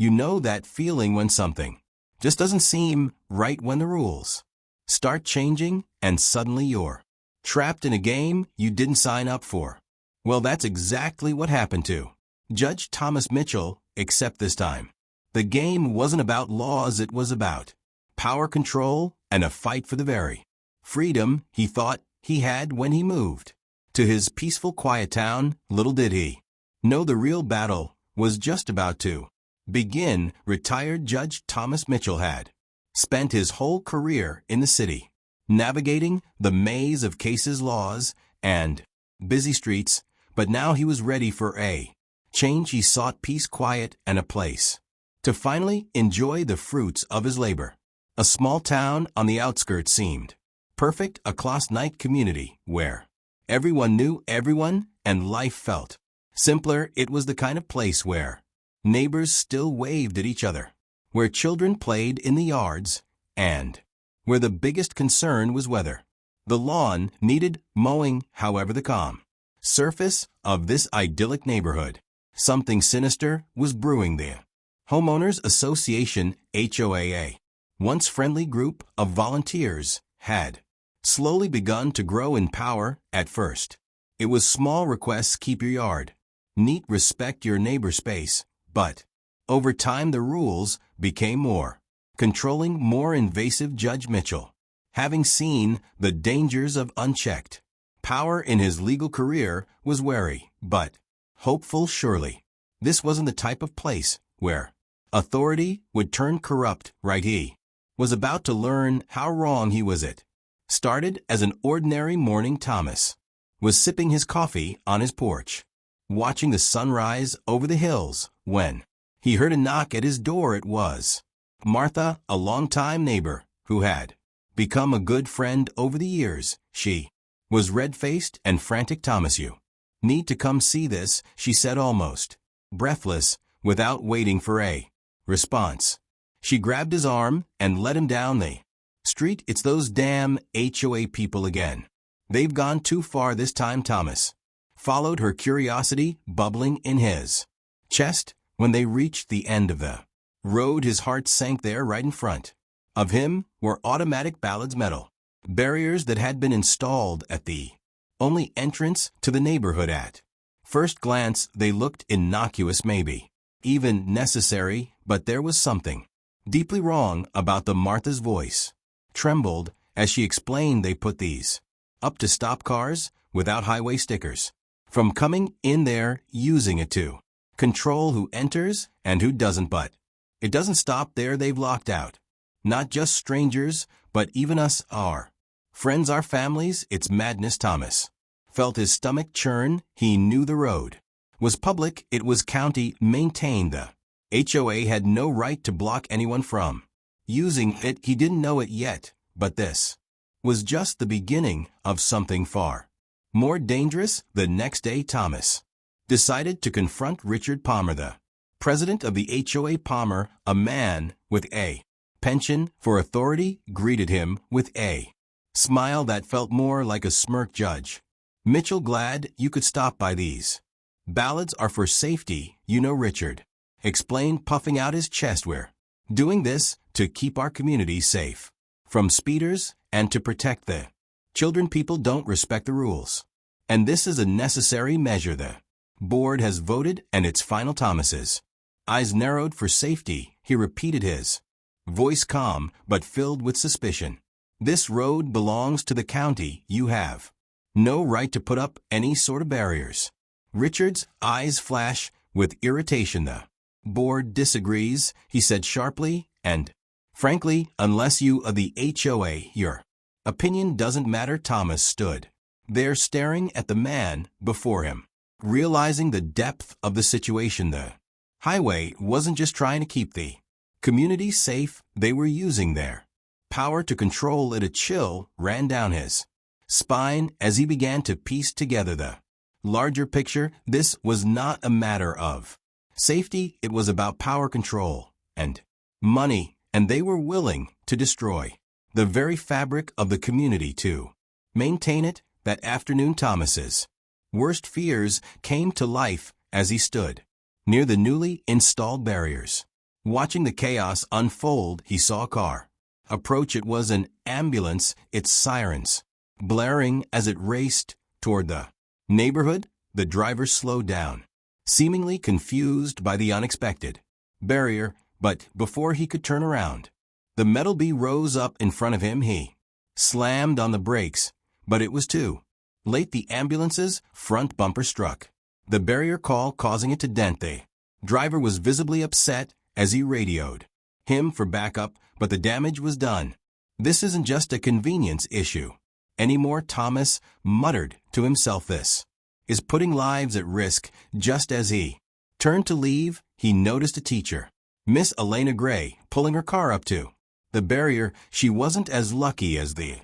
You know that feeling when something just doesn't seem right when the rules start changing and suddenly you're trapped in a game you didn't sign up for. Well, that's exactly what happened to Judge Thomas Mitchell, except this time. The game wasn't about laws, it was about power control and a fight for the very freedom he thought he had when he moved to his peaceful, quiet town. Little did he know the real battle was just about to begin. Retired Judge Thomas Mitchell had spent his whole career in the city, navigating the maze of cases, laws, and busy streets, but now he was ready for a change. He sought peace, quiet, and a place to finally enjoy the fruits of his labor. A small town on the outskirts seemed perfect, a close-knit community where everyone knew everyone and life felt simpler. It was the kind of place where neighbors still waved at each other, where children played in the yards, and where the biggest concern was whether the lawn needed mowing. However, the calm surface of this idyllic neighborhood, something sinister was brewing. The Homeowners Association, HOA, once friendly group of volunteers, had slowly begun to grow in power. At first, it was small requests: keep your yard neat, respect your neighbor's space. But over time, the rules became more controlling, more invasive. Judge Mitchell, having seen the dangers of unchecked power in his legal career, was wary but hopeful. Surely, this wasn't the type of place where authority would turn corrupt, right? He was about to learn how wrong he was. It started as an ordinary morning. Thomas was sipping his coffee on his porch, watching the sunrise over the hills, when he heard a knock at his door. It was Martha, a longtime neighbor who had become a good friend over the years. She was red-faced and frantic. Thomas, you need to come see this, she said, almost breathless. Without waiting for a response, she grabbed his arm and led him down the street. It's those damn HOA people again. They've gone too far this time. Thomas followed her, curiosity bubbling in his chest. When they reached the end of the road, his heart sank. There, right in front of him, were automatic ballads, metal barriers that had been installed at the only entrance to the neighborhood. At first glance, they looked innocuous, maybe even necessary, but there was something deeply wrong about them. Martha's voice trembled as she explained they put these up to stop cars without highway stickers from coming in there, using it to control who enters and who doesn't. But it doesn't stop there. They've locked out not just strangers, but even us, our friends, our families. It's madness. Thomas felt his stomach churn. He knew the road was public. It was county maintained. The HOA had no right to block anyone from using it. He didn't know it yet, but this was just the beginning of something far more dangerous. The next day, Thomas decided to confront Richard Palmer, the president of the HOA. Palmer, a man with a penchant for authority, greeted him with a smile that felt more like a smirk. Judge Mitchell, glad you could stop by. These ballads are for safety, you know, Richard explained, puffing out his chest. We're doing this to keep our community safe from speeders and to protect the children. People don't respect the rules, and this is a necessary measure. The board has voted, and it's final. Thomas's eyes narrowed. For safety, he repeated, his voice calm but filled with suspicion. This road belongs to the county. You have no right to put up any sort of barriers. Richard's eyes flash with irritation. The board disagrees, he said sharply, and frankly, unless you are the HOA, your opinion doesn't matter. Thomas stood there staring at the man before him, realizing the depth of the situation. The highway wasn't just trying to keep the community safe, they were using their power to control it. A chill ran down his spine as he began to piece together the larger picture. This was not a matter of safety, it was about power, control, and money, and they were willing to destroy the very fabric of the community to maintain it. That afternoon, Thomas's worst fears came to life as he stood near the newly installed barriers. Watching the chaos unfold, he saw a car approach. It was an ambulance, its sirens blaring as it raced toward the neighborhood. The driver slowed down, seemingly confused by the unexpected barrier, but before he could turn around, the metal bee rose up in front of him. He slammed on the brakes, but it was too late. The ambulance's front bumper struck the barrier call, causing it to dent. The driver was visibly upset as he radioed him for backup, but the damage was done. This isn't just a convenience issue anymore, Thomas muttered to himself. This is putting lives at risk. Just as he turned to leave, he noticed a teacher, Miss Elena Gray, pulling her car up to the barrier. She wasn't as lucky as the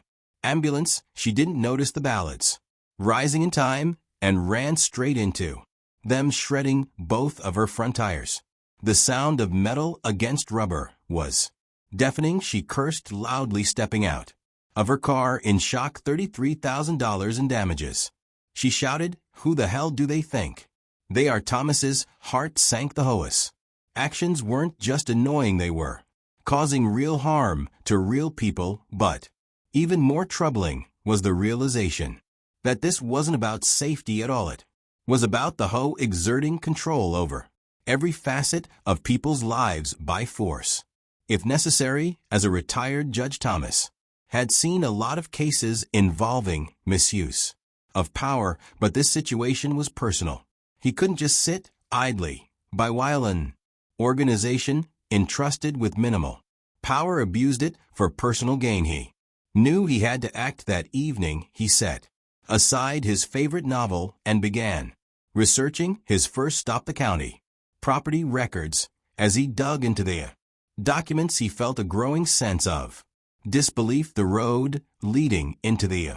ambulance. She didn't notice the ballots rising in time and ran straight into them, shredding both of her front tires. The sound of metal against rubber was deafening. She cursed loudly, stepping out of her car in shock. $33,000 in damages. She shouted, "Who the hell do they think they are?" Thomas's heart sank. The HOA's actions weren't just annoying, they were causing real harm to real people. But even more troubling was the realization that this wasn't about safety at all. It was about the HOA exerting control over every facet of people's lives by force, if necessary. As a retired judge, Thomas had seen a lot of cases involving misuse of power, but this situation was personal. He couldn't just sit idly by while an organization entrusted with minimal power abused it for personal gain. He knew he had to act. That evening, he set aside his favorite novel and began researching his first stop, the county property records. As he dug into the documents, he felt a growing sense of disbelief. The road leading into the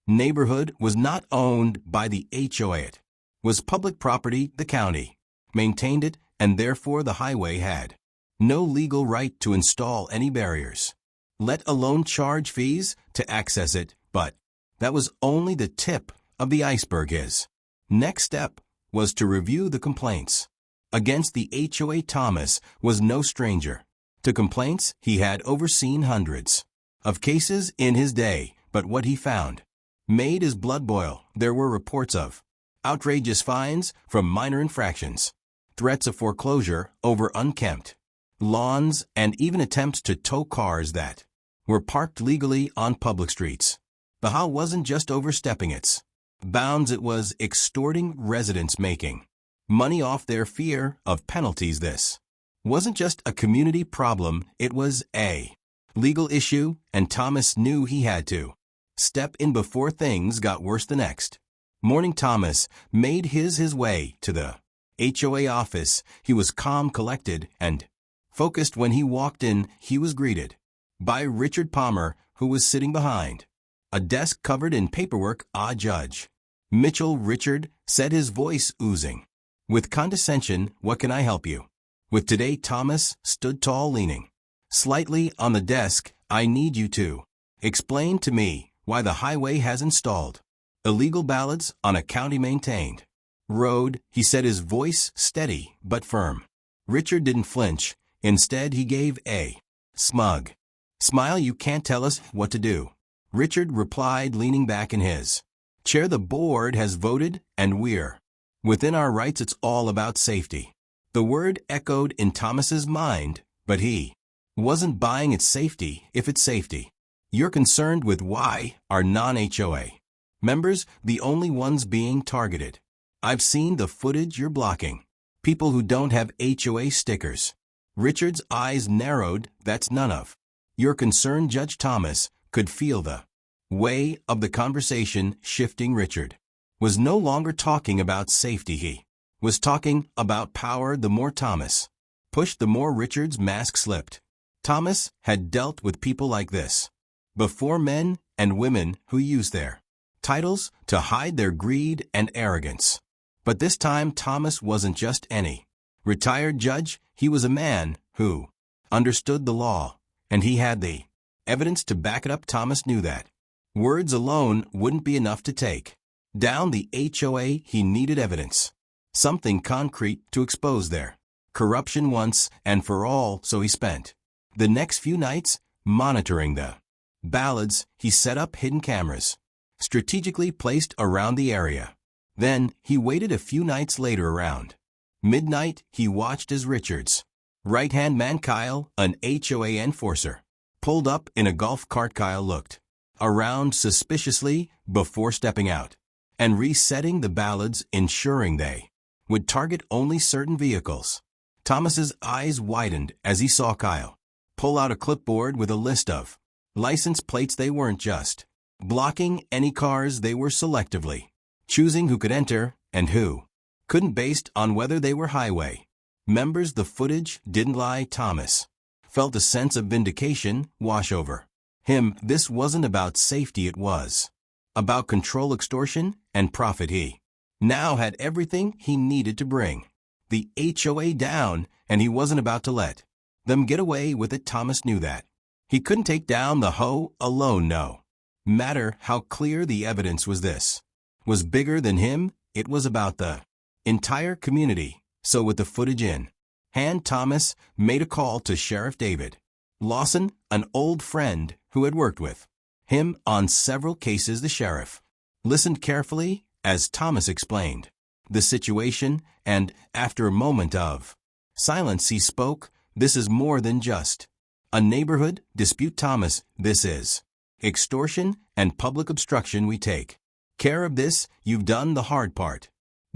neighborhood was not owned by the HOA. It was public property. The county maintained it, and therefore the highway had no legal right to install any barriers, let alone charge fees to access it. But that was only the tip of the iceberg. His next step was to review the complaints against the HOA. Thomas was no stranger to complaints. He had overseen hundreds of cases in his day, but what he found made his blood boil. There were reports of outrageous fines from minor infractions, threats of foreclosure over unkempt lawns, and even attempts to tow cars that were parked legally on public streets. The HOA wasn't just overstepping its bounds, it was extorting residents, making money off their fear of penalties. This wasn't just a community problem, it was a legal issue, and Thomas knew he had to step in before things got worse. The next morning, Thomas made his way to the HOA office. He was calm, collected, and focused. When he walked in, he was greeted by Richard Palmer, who was sitting behind a desk covered in paperwork. "Ah, Judge Mitchell," Richard said, his voice oozing with condescension. "What can I help you with today?" Thomas stood tall, leaning slightly on the desk. "I need you to explain to me why the highway has installed illegal ballots on a county-maintained road," he said, his voice steady but firm. Richard didn't flinch. Instead, he gave a smug smile. "You can't tell us what to do," Richard replied, leaning back in his chair. "The board has voted, and we're within our rights. It's all about safety." The word echoed in Thomas's mind, but he wasn't buying its safety. If it's safety you're concerned with, why are non-HOA members the only ones being targeted? "I've seen the footage. You're blocking people who don't have HOA stickers." Richard's eyes narrowed. "That's none of your concern." Judge Thomas could feel the way of the conversation shifting. Richard was no longer talking about safety. He was talking about power. The more Thomas pushed, the more Richard's mask slipped. Thomas had dealt with people like this before, men and women who used their titles to hide their greed and arrogance. But this time, Thomas wasn't just any retired judge. He was a man who understood the law, and he had the evidence to back it up. Thomas knew that words alone wouldn't be enough to take down the HOA. He needed evidence, something concrete to expose their corruption once and for all, so he spent the next few nights monitoring the ballads. He set up hidden cameras, strategically placed around the area. Then he waited a few nights later around midnight. He watched as Richard's right-hand man Kyle, an HOA enforcer, pulled up in a golf cart. Kyle looked around suspiciously before stepping out and resetting the ballads, ensuring they would target only certain vehicles. Thomas's eyes widened as he saw Kyle pull out a clipboard with a list of license plates. They weren't just blocking any cars, they were selectively choosing who could enter and who couldn't based on whether they were highway members. The footage didn't lie. Thomas felt a sense of vindication wash over him. This wasn't about safety, it was about control, extortion, and profit. He now had everything he needed to bring the HOA down, and he wasn't about to let them get away with it. Thomas knew that he couldn't take down the HOA alone, no matter how clear the evidence was. This was bigger than him. It was about the entire community. So with the footage in hand, Thomas made a call to Sheriff David Lawson, an old friend who had worked with him on several cases. The sheriff listened carefully as Thomas explained the situation, and after a moment of silence, he spoke. This is more than just a neighborhood dispute, Thomas. This is extortion and public obstruction. We take care of this. You've done the hard part,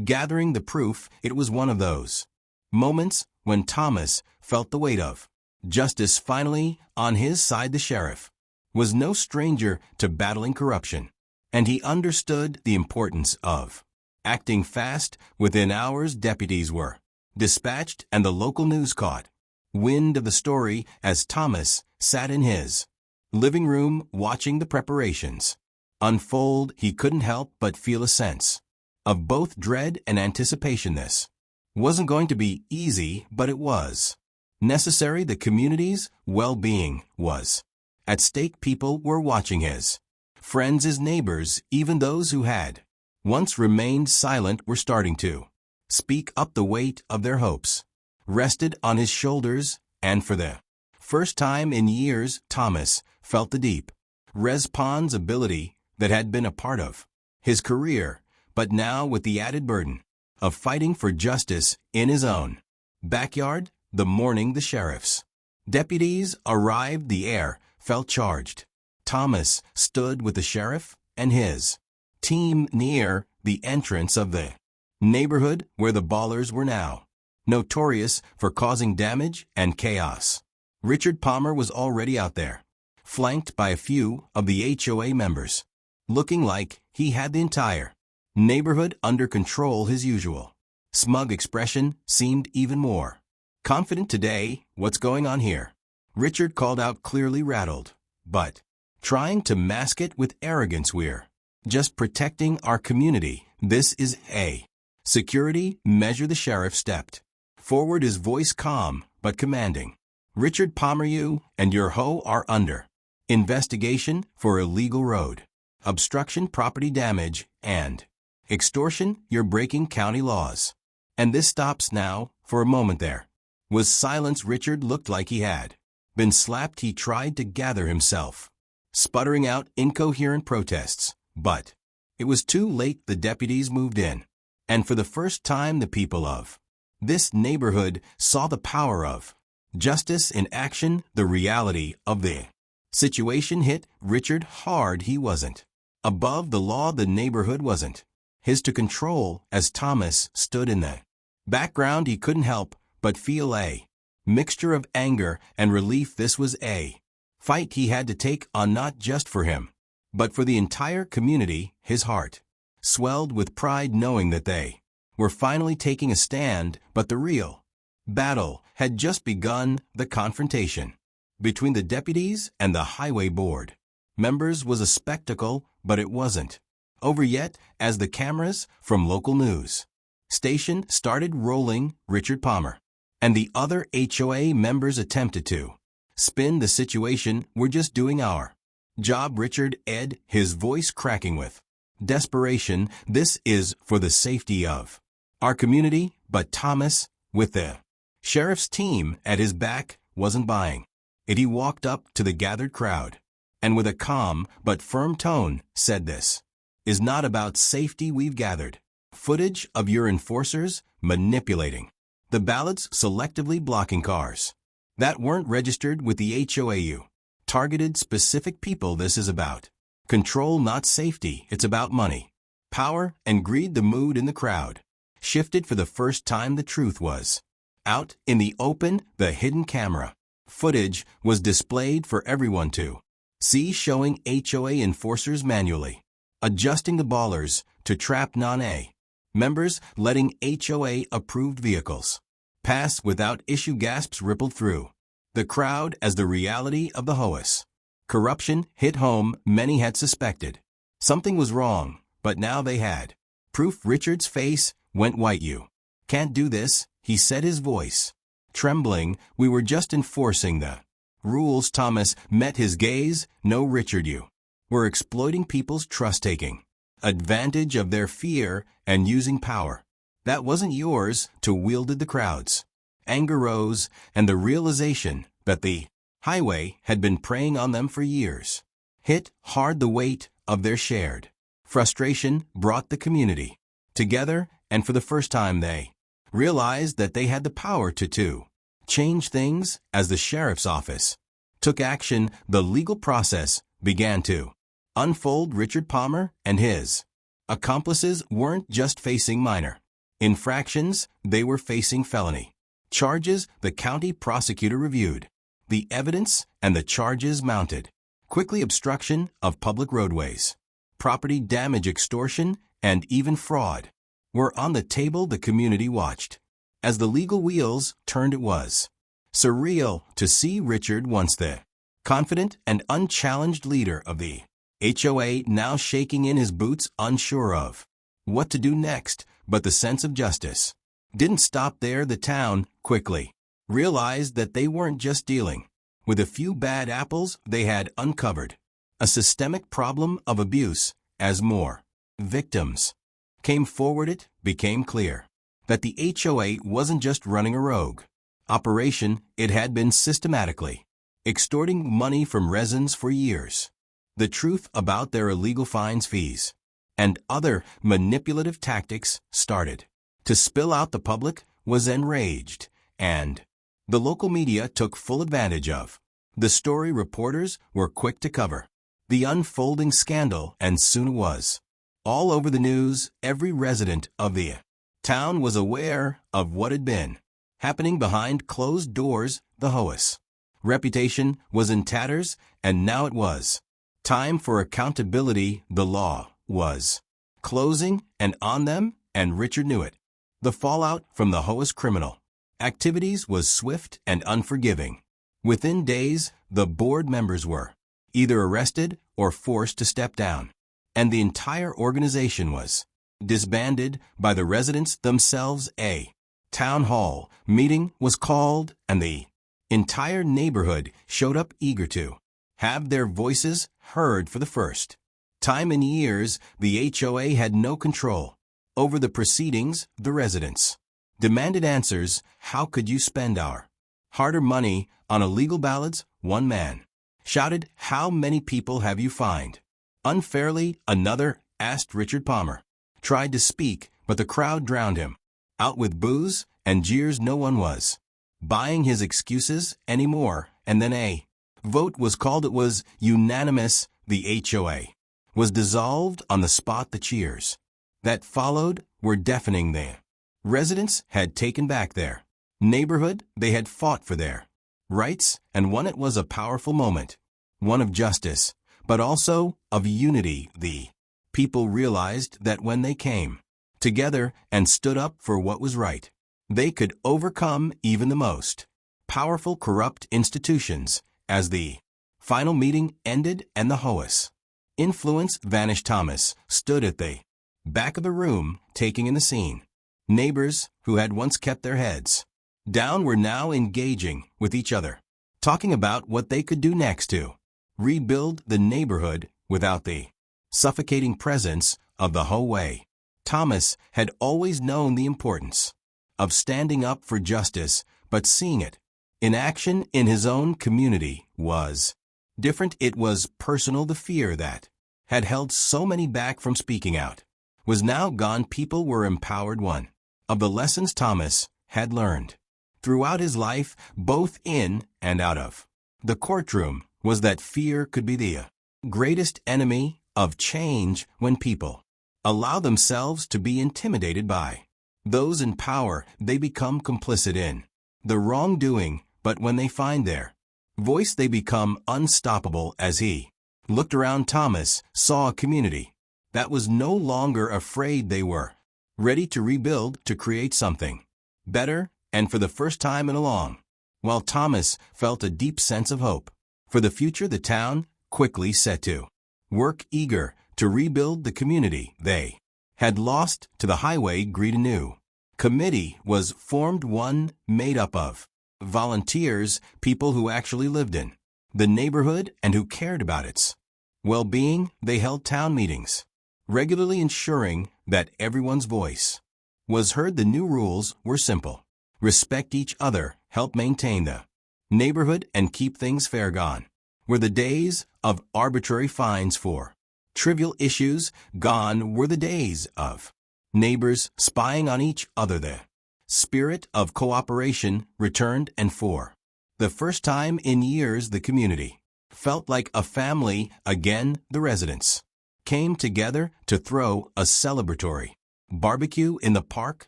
gathering the proof. It was one of those moments when Thomas felt the weight of justice finally on his side. The sheriff was no stranger to battling corruption, and he understood the importance of acting fast. Within hours, deputies were dispatched, and the local news caught wind of the story as Thomas sat in his living room watching the preparations unfold. He couldn't help but feel a sense of both dread and anticipation. This wasn't going to be easy, but it was necessary. The community's well-being was at stake. People were watching, his friends, his neighbors, even those who had once remained silent were starting to speak up. The weight of their hopes rested on his shoulders, and for the first time in years, Thomas felt the deep responsibility that had been a part of his career, but now with the added burden of fighting for justice in his own backyard. The morning the sheriff's deputies arrived, the air felt charged. Thomas stood with the sheriff and his team near the entrance of the neighborhood where the ballers were now notorious for causing damage and chaos. Richard Palmer was already out there, flanked by a few of the HOA members, looking like he had the entire neighborhood under control. His usual smug expression seemed even more confident today. What's going on here? Richard called out, clearly rattled, but trying to mask it with arrogance. We're just protecting our community. This is a security measure. The sheriff stepped forward, his voice calm but commanding. Richard Palmer, you and your HOA are under investigation for illegal road obstruction, property damage, and extortion. You're breaking county laws. And this stops now. For a moment there was silence. Richard looked like he had been slapped. He tried to gather himself, sputtering out incoherent protests, but it was too late. The deputies moved in, and for the first time the people of this neighborhood saw the power of justice in action. The reality of the situation hit Richard hard. He wasn't above the law. The neighborhood wasn't his to control. As Thomas stood in the background, he couldn't help but feel a mixture of anger and relief. This was a fight he had to take on, not just for him, but for the entire community. His heart swelled with pride knowing that they were finally taking a stand, but the real battle had just begun. The confrontation between the deputies and the highway board members was a spectacle, but it wasn't over yet. As the cameras from local news station started rolling, Richard Palmer and the other HOA members attempted to spin the situation. We're just doing our job, Richard Ed, his voice cracking with desperation. This is for the safety of our community. But Thomas, with the Sheriff's team at his back wasn't buying it. He walked up to the gathered crowd and with a calm but firm tone said, "This is not about safety. We've gathered footage of your enforcers manipulating the ballots, selectively blocking cars that weren't registered with the HOA. You targeted specific people. This is about control, not safety. It's about money, power, and greed." The mood in the crowd shifted for the first time. The truth was out in the open. The hidden camera footage was displayed for everyone to see, showing HOA enforcers manually adjusting the ballers to trap non-A members, letting HOA-approved vehicles pass without issue. Gasps rippled through the crowd as the reality of the HOA's corruption hit home. Many had suspected something was wrong, but now they had proof. Richard's face went white. "You can't do this," he said, his voice trembling. "We were just enforcing the rules." Thomas met his gaze. "No, Richard, you were exploiting people's trust, taking advantage of their fear and using power that wasn't yours to wield." The crowd's anger rose, and the realization that the highway had been preying on them for years hit hard. The weight of their shared frustration brought the community together, and for the first time they realized that they had the power to change things. As the sheriff's office took action, the legal process began to unfold. Richard Palmer and his accomplices weren't just facing minor infractions, they were facing felony charges. The county prosecutor reviewed the evidence, and the charges mounted quickly: obstruction of public roadways, property damage, extortion, and even fraud were on the table. The community watched as the legal wheels turned. It was surreal to see Richard, once the confident and unchallenged leader of the HOA, now shaking in his boots, unsure of what to do next. But the sense of justice didn't stop there. The town quickly realized that they weren't just dealing with a few bad apples. They had uncovered a systemic problem of abuse. As more victims came forward, it became clear that the HOA wasn't just running a rogue operation. It had been systematically extorting money from residents for years. The truth about their illegal fines, fees, and other manipulative tactics started to spill out. The public was enraged, and the local media took full advantage of the story. Reporters were quick to cover the unfolding scandal, and soon it was all over the news. Every resident of the town was aware of what had been happening behind closed doors. The HOA's reputation was in tatters, and now it was time for accountability. The law was closing and on them, and Richard knew it. The fallout from the HOA's criminal activities was swift and unforgiving. Within days, the board members were either arrested or forced to step down, and the entire organization was disbanded by the residents themselves. A town hall meeting was called, and the entire neighborhood showed up, eager to have their voices heard. For the first time in years, the HOA had no control over the proceedings. The residents demanded answers. "How could you spend our hard-earned money on illegal ballots?" one man shouted. "How many people have you fined unfairly?" another asked. Richard Palmer tried to speak, but the crowd drowned him out with boos and jeers. No one was buying his excuses anymore, and then a vote was called. It was unanimous. The HOA was dissolved on the spot. The cheers that followed were deafening. The residents had taken back their neighborhood. They had fought for their rights, and it was a powerful moment, one of justice, but also of unity. The people realized that when they came together and stood up for what was right, they could overcome even the most powerful corrupt institutions. As the final meeting ended and the HOA's influence vanished, Thomas stood at the back of the room, taking in the scene. Neighbors who had once kept their heads down were now engaging with each other, talking about what they could do next to rebuild the neighborhood without the suffocating presence of the HOA. Thomas had always known the importance of standing up for justice, but seeing it in action in his own community was different. It was personal. The fear that had held so many back from speaking out was now gone. People were empowered. One of the lessons Thomas had learned throughout his life, both in and out of the courtroom, was that fear could be the greatest enemy of change. When people allow themselves to be intimidated by those in power, they become complicit in the wrongdoing, but when they find their voice, they become unstoppable. As he looked around, Thomas saw a community that was no longer afraid. They were ready to rebuild, to create something better, and for the first time in a long while, Thomas felt a deep sense of hope for the future. The town quickly set to work, eager to rebuild the community they had lost to the highway greed. A new committee was formed, one made up of volunteers, people who actually lived in the neighborhood and who cared about its well-being. They held town meetings regularly, ensuring that everyone's voice was heard. The new rules were simple: respect each other, help maintain the neighborhood, and keep things fair. Gone were the days of arbitrary fines for trivial issues. Gone were the days of neighbors spying on each other. The spirit of cooperation returned, and for the first time in years, the community felt like a family again. The residents came together to throw a celebratory barbecue in the park,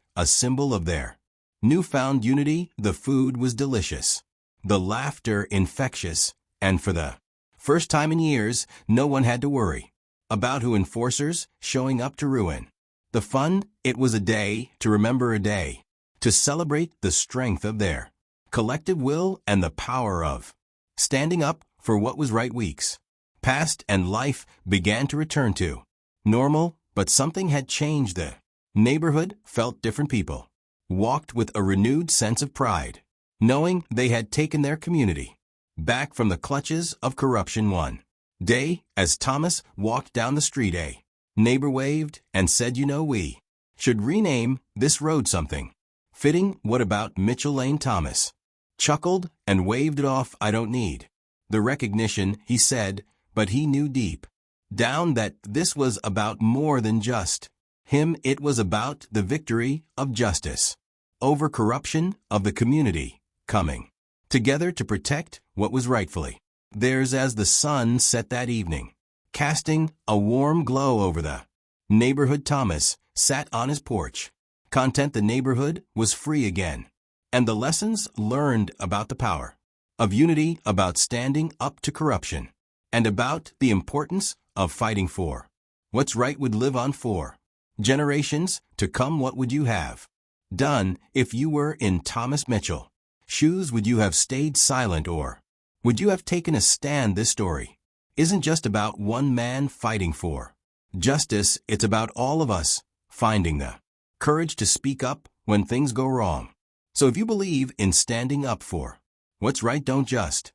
a symbol of their newfound unity. The food was delicious, the laughter infectious, and for the first time in years, no one had to worry about who enforcers showing up to ruin the fun. It was a day to remember, a day to celebrate the strength of their collective will and the power of standing up for what was right. Weeks passed and life began to return to normal, but something had changed. The neighborhood felt different. People walked with a renewed sense of pride, knowing they had taken their community back from the clutches of corruption. One day, as Thomas walked down the street, a neighbor waved and said, "You know, we should rename this road something fitting." "What about Mitchell Lane?" Thomas chuckled and waved it off. "I don't need the recognition," he said, but he knew deep down that this was about more than just him. It was about the victory of justice over corruption, of the community coming together to protect what was rightfully theirs. As the sun set that evening, casting a warm glow over the neighborhood, Thomas sat on his porch, content. The neighborhood was free again, and the lessons learned about the power of unity, about standing up to corruption, and about the importance of fighting for what's right would live on for generations to come. What would you have done if you were in Thomas Mitchell's shoes? Would you have stayed silent, or would you have taken a stand? This story isn't just about one man fighting for justice. It's about all of us finding the courage to speak up when things go wrong. So if you believe in standing up for what's right, don't just